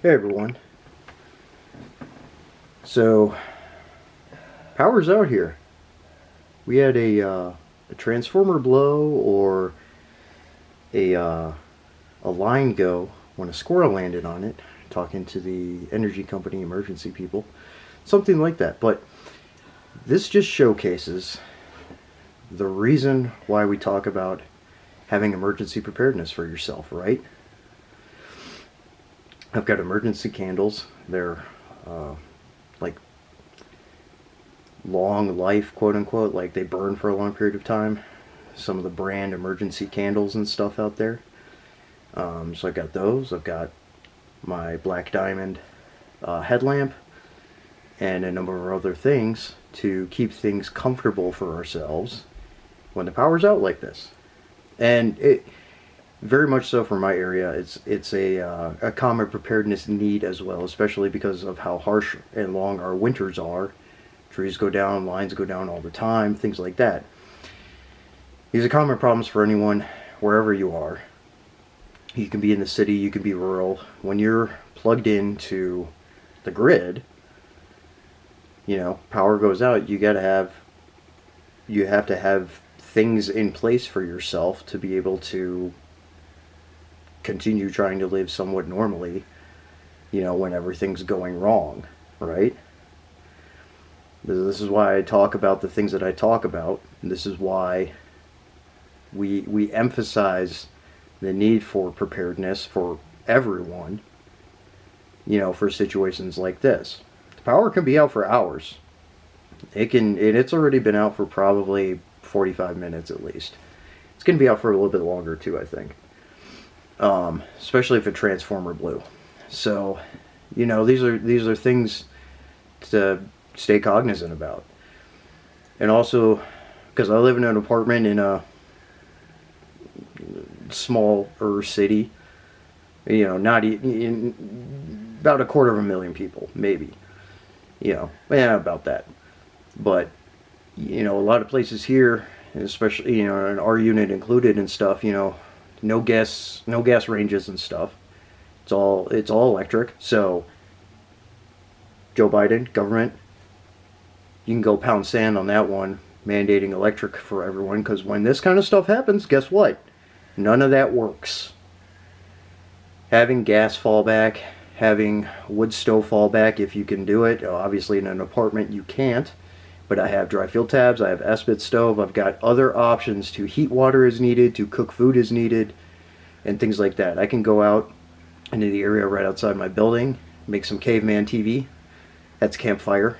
Hey everyone. So, power's out here. We had a transformer blow or a line go when a squirrel landed on it, talking to the energy company emergency people. Something like that. But this just showcases the reason why we talk about having emergency preparedness for yourself, right? I've got emergency candles. They're like long life, quote unquote, like they burn for a long period of time. Some of the brand emergency candles and stuff out there. So I've got those. I've got my black diamond headlamp and a number of other things to keep things comfortable for ourselves when the power's out like this. And it very much so for my area. It's a common preparedness need as well, especially because of how harsh and long our winters are. Trees go down, lines go down all the time, things like that. These are common problems for anyone, wherever you are. You can be in the city, you can be rural. When you're plugged into the grid, power goes out, you have to have things in place for yourself to be able to continue trying to live somewhat normally, when everything's going wrong, right? This is why I talk about the things that I talk about. This is why we emphasize the need for preparedness for everyone, for situations like this. The power can be out for hours. It's already been out for probably 45 minutes at least. It's going to be out for a little bit longer too, I think. Especially if a transformer blew. So, these are things to stay cognizant about. And also, because I live in an apartment in a smaller city, not about 250,000 people, maybe. About that. But, a lot of places here, especially, in our unit included and stuff, no gas ranges and stuff. It's all electric. So, Joe Biden, government, you can go pound sand on that one, mandating electric for everyone, because when this kind of stuff happens, guess what? None of that works. Having gas fallback, having wood stove fallback if you can do it. Obviously in an apartment you can't, but I have dry fuel tabs, I have Esbit stove, I've got other options to heat water as needed, to cook food as needed, and things like that. I can go out into the area right outside my building, make some caveman TV. That's campfire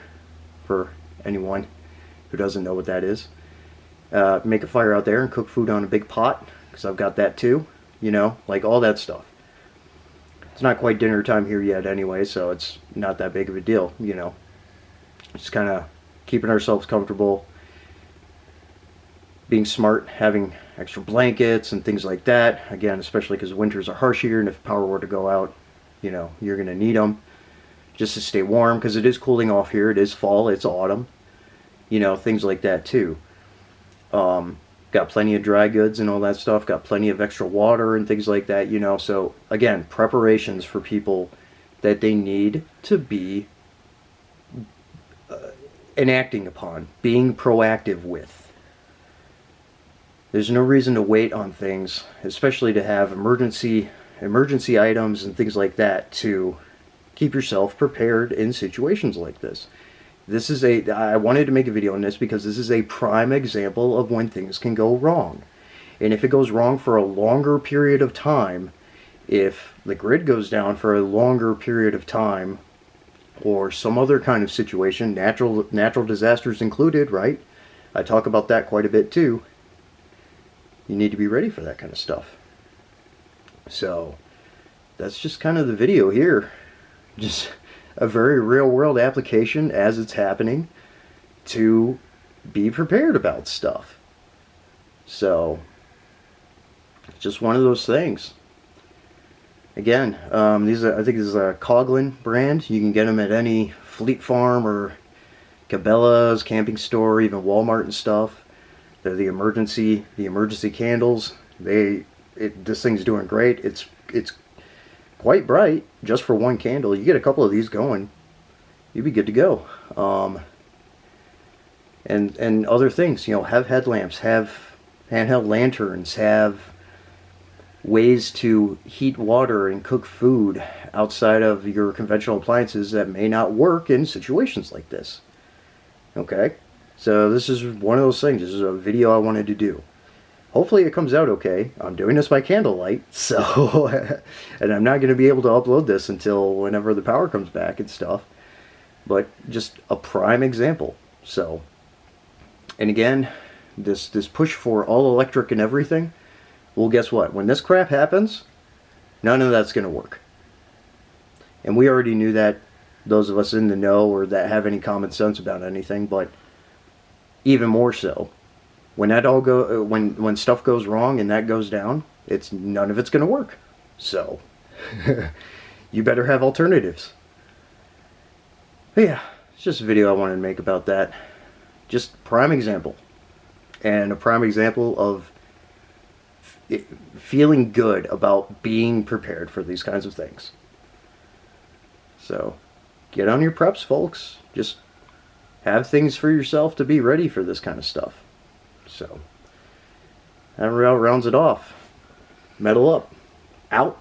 for anyone who doesn't know what that is. Make a fire out there and cook food on a big pot, because I've got that too, like all that stuff. It's not quite dinner time here yet anyway, so it's not that big of a deal, Just kind of keeping ourselves comfortable, being smart, having extra blankets and things like that. Again, especially because winters are harsh here, and if power were to go out, you're going to need them just to stay warm, because it is cooling off here. It is fall, it's autumn, things like that too. Got plenty of dry goods and all that stuff, got plenty of extra water and things like that, So again, preparations for people that they need to be enacting upon, being proactive with. There's no reason to wait on things, especially to have emergency items and things like that to keep yourself prepared in situations like this. I wanted to make a video on this because this is a prime example of when things can go wrong. And if it goes wrong for a longer period of time, if the grid goes down for a longer period of time, or some other kind of situation, natural disasters included, right? I talk about that quite a bit too. You need to be ready for that kind of stuff. So, that's just kind of the video here. Just a very real world application as it's happening to be prepared about stuff. So, it's just one of those things. Again, I think this is a Coughlin brand. You can get them at any Fleet Farm or Cabela's, camping store, even Walmart and stuff. They're the emergency candles. This thing's doing great. It's quite bright just for one candle. You get a couple of these going, you'd be good to go. And other things, you know, have headlamps, have handheld lanterns, have ways to heat water and cook food outside of your conventional appliances that may not work in situations like this. Okay, so this is one of those things. This is a video I wanted to do. Hopefully it comes out okay. I'm doing this by candlelight, so and I'm not going to be able to upload this until whenever the power comes back and stuff. But just a prime example. So, and again, this push for all electric and everything. Well, guess what? When this crap happens, none of that's going to work. And we already knew that, those of us in the know or that have any common sense about anything, but even more so, when that all when stuff goes wrong and that goes down, none of it's going to work. So, you better have alternatives. But yeah, it's just a video I wanted to make about that. Just prime example. And a prime example of feeling good about being prepared for these kinds of things. So, get on your preps, folks. Just have things for yourself to be ready for this kind of stuff. So, that rounds it off. Metal up. Out.